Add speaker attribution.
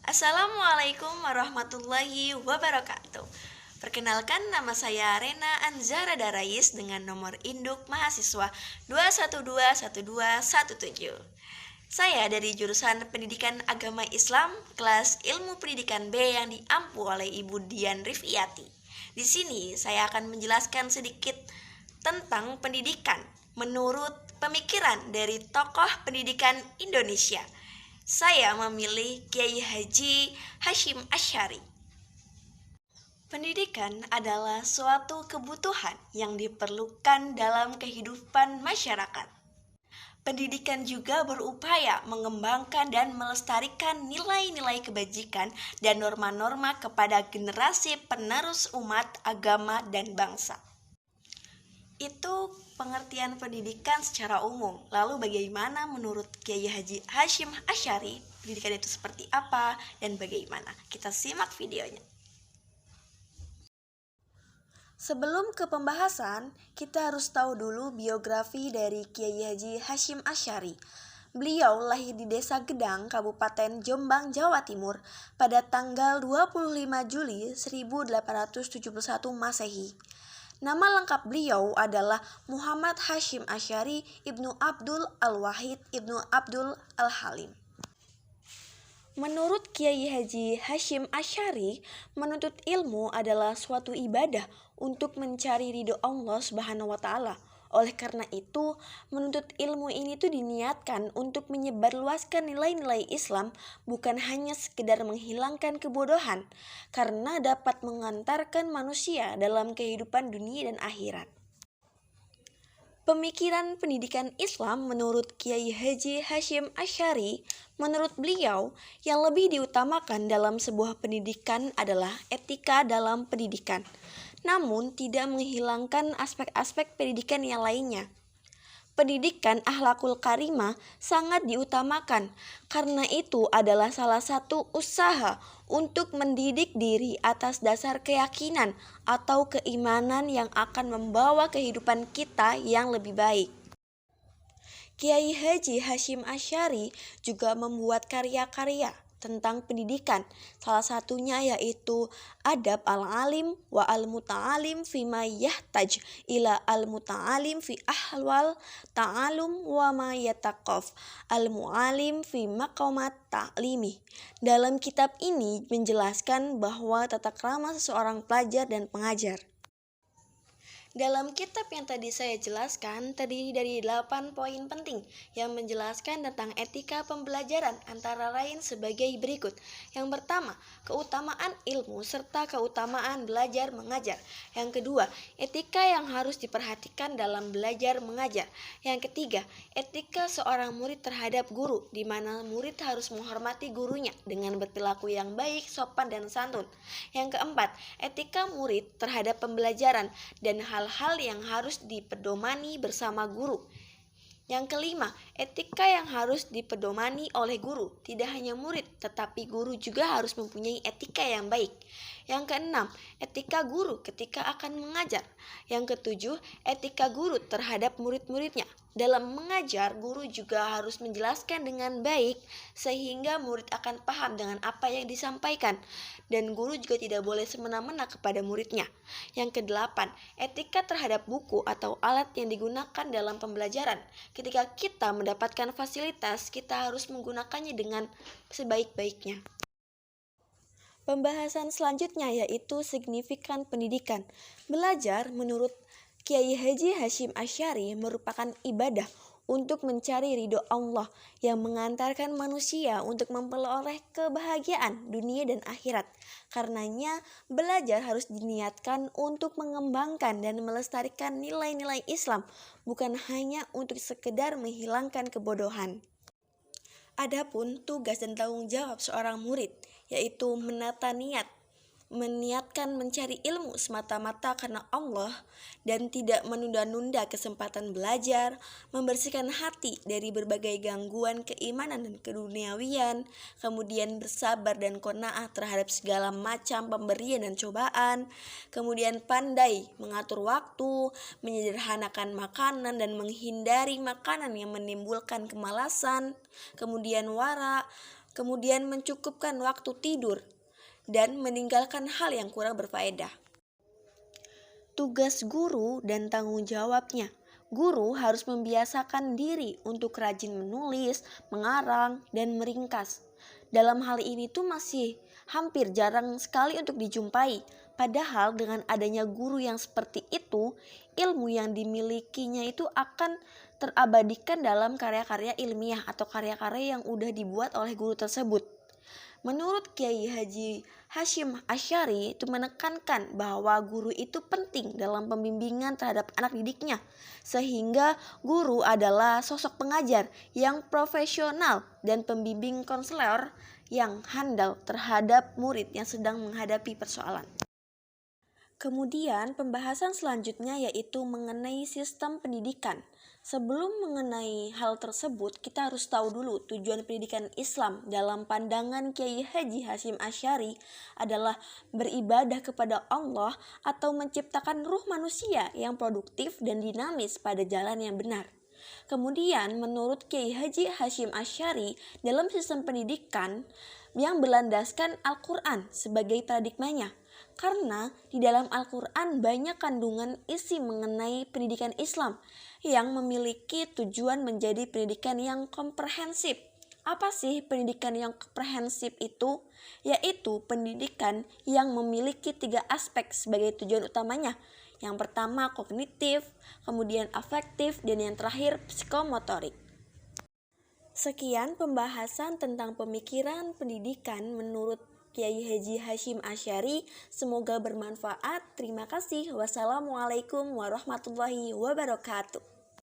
Speaker 1: Assalamualaikum warahmatullahi wabarakatuh. Perkenalkan, nama saya Rena Anzara Darais dengan nomor induk mahasiswa 2121217. Saya dari jurusan Pendidikan Agama Islam, kelas Ilmu Pendidikan B yang diampu oleh Ibu Dian Rifiyati. Di sini saya akan menjelaskan sedikit tentang pendidikan menurut pemikiran dari tokoh pendidikan Indonesia. Saya memilih Kiai Haji Hashim Asy'ari. Pendidikan adalah suatu kebutuhan yang diperlukan dalam kehidupan masyarakat. Pendidikan juga berupaya mengembangkan dan melestarikan nilai-nilai kebajikan dan norma-norma kepada generasi penerus umat, agama, dan bangsa. Itu pengertian pendidikan secara umum. Lalu bagaimana menurut Kiai Haji Hashim Asy'ari, pendidikan itu seperti apa dan bagaimana? Kita simak videonya. Sebelum ke pembahasan, kita harus tahu dulu biografi dari Kiai Haji Hashim Asy'ari. Beliau lahir di Desa Gedang, Kabupaten Jombang, Jawa Timur pada tanggal 25 Juli 1871 Masehi. Nama lengkap beliau adalah Muhammad Hashim Asy'ari Ibnu Abdul Al-Wahid Ibnu Abdul Al-Halim. Menurut Kiai Haji Hashim Asy'ari, menuntut ilmu adalah suatu ibadah untuk mencari ridho Allah Subhanahu wa taala. Oleh karena itu, menuntut ilmu ini tuh diniatkan untuk menyebarluaskan nilai-nilai Islam, bukan hanya sekedar menghilangkan kebodohan, karena dapat mengantarkan manusia dalam kehidupan dunia dan akhirat. Pemikiran pendidikan Islam menurut Kiai Haji Hashim Asy'ari, menurut beliau, yang lebih diutamakan dalam sebuah pendidikan adalah etika dalam pendidikan, namun tidak menghilangkan aspek-aspek pendidikan yang lainnya. Pendidikan akhlakul karimah sangat diutamakan, karena itu adalah salah satu usaha untuk mendidik diri atas dasar keyakinan atau keimanan yang akan membawa kehidupan kita yang lebih baik. Kiai Haji Hashim Asy'ari juga membuat karya-karya tentang pendidikan, salah satunya yaitu Adab al-alim wa al-muta'alim fima yahtaj ila al-muta'alim fi ahwal ta'alum wa ma yataqaf al-mu'alim fi maqamat ta'limi. Dalam kitab ini menjelaskan bahwa tata krama seseorang pelajar dan pengajar. Dalam kitab yang tadi saya jelaskan terdiri dari 8 poin penting yang menjelaskan tentang etika pembelajaran, antara lain sebagai berikut. Yang pertama, keutamaan ilmu serta keutamaan belajar mengajar. Yang kedua, etika yang harus diperhatikan dalam belajar mengajar. Yang ketiga, etika seorang murid terhadap guru, di mana murid harus menghormati gurunya dengan berperilaku yang baik, sopan, dan santun. Yang keempat, etika murid terhadap pembelajaran dan hal-hal yang harus dipedomani bersama guru. Yang kelima, etika yang harus dipedomani oleh guru. Tidak hanya murid, tetapi guru juga harus mempunyai etika yang baik. Yang keenam, etika guru ketika akan mengajar. Yang ketujuh, etika guru terhadap murid-muridnya. Dalam mengajar, guru juga harus menjelaskan dengan baik sehingga murid akan paham dengan apa yang disampaikan. Dan guru juga tidak boleh semena-mena kepada muridnya. Yang kedelapan, etika terhadap buku atau alat yang digunakan dalam pembelajaran. Ketika kita mendapatkan fasilitas, kita harus menggunakannya dengan sebaik-baiknya. Pembahasan selanjutnya yaitu signifikan pendidikan. Belajar menurut Kiai Haji Hashim Asy'ari merupakan ibadah untuk mencari ridho Allah yang mengantarkan manusia untuk memperoleh kebahagiaan dunia dan akhirat. Karenanya, belajar harus diniatkan untuk mengembangkan dan melestarikan nilai-nilai Islam, bukan hanya untuk sekedar menghilangkan kebodohan. Adapun tugas dan tanggung jawab seorang murid, yaitu meniatkan mencari ilmu semata-mata karena Allah dan tidak menunda-nunda kesempatan belajar, membersihkan hati dari berbagai gangguan keimanan dan keduniawian, kemudian bersabar dan qanaah terhadap segala macam pemberian dan cobaan, kemudian pandai mengatur waktu, menyederhanakan makanan dan menghindari makanan yang menimbulkan kemalasan, kemudian wara, kemudian mencukupkan waktu tidur, dan meninggalkan hal yang kurang berfaedah. Tugas guru dan tanggung jawabnya. Guru harus membiasakan diri untuk rajin menulis, mengarang, dan meringkas. Dalam hal ini tuh masih hampir jarang sekali untuk dijumpai. Padahal dengan adanya guru yang seperti itu, ilmu yang dimilikinya itu akan terabadikan dalam karya-karya ilmiah atau karya-karya yang udah dibuat oleh guru tersebut. Menurut Kiai Haji Hashim Asy'ari itu menekankan bahwa guru itu penting dalam pembimbingan terhadap anak didiknya, sehingga guru adalah sosok pengajar yang profesional dan pembimbing konselor yang handal terhadap murid yang sedang menghadapi persoalan. Kemudian pembahasan selanjutnya yaitu mengenai sistem pendidikan. Sebelum mengenai hal tersebut, kita harus tahu dulu tujuan pendidikan Islam dalam pandangan Kiai Haji Hashim Asy'ari adalah beribadah kepada Allah atau menciptakan ruh manusia yang produktif dan dinamis pada jalan yang benar. Kemudian menurut Kiai Haji Hashim Asy'ari dalam sistem pendidikan yang berlandaskan Al-Quran sebagai paradigmanya. Karena di dalam Al-Quran banyak kandungan isi mengenai pendidikan Islam yang memiliki tujuan menjadi pendidikan yang komprehensif. Apa sih pendidikan yang komprehensif itu? Yaitu pendidikan yang memiliki 3 aspek sebagai tujuan utamanya. Yang pertama kognitif, kemudian afektif, dan yang terakhir psikomotorik. Sekian pembahasan tentang pemikiran pendidikan menurut Kiai Haji Hashim Asy'ari. Semoga bermanfaat. Terima kasih. Wassalamualaikum warahmatullahi wabarakatuh.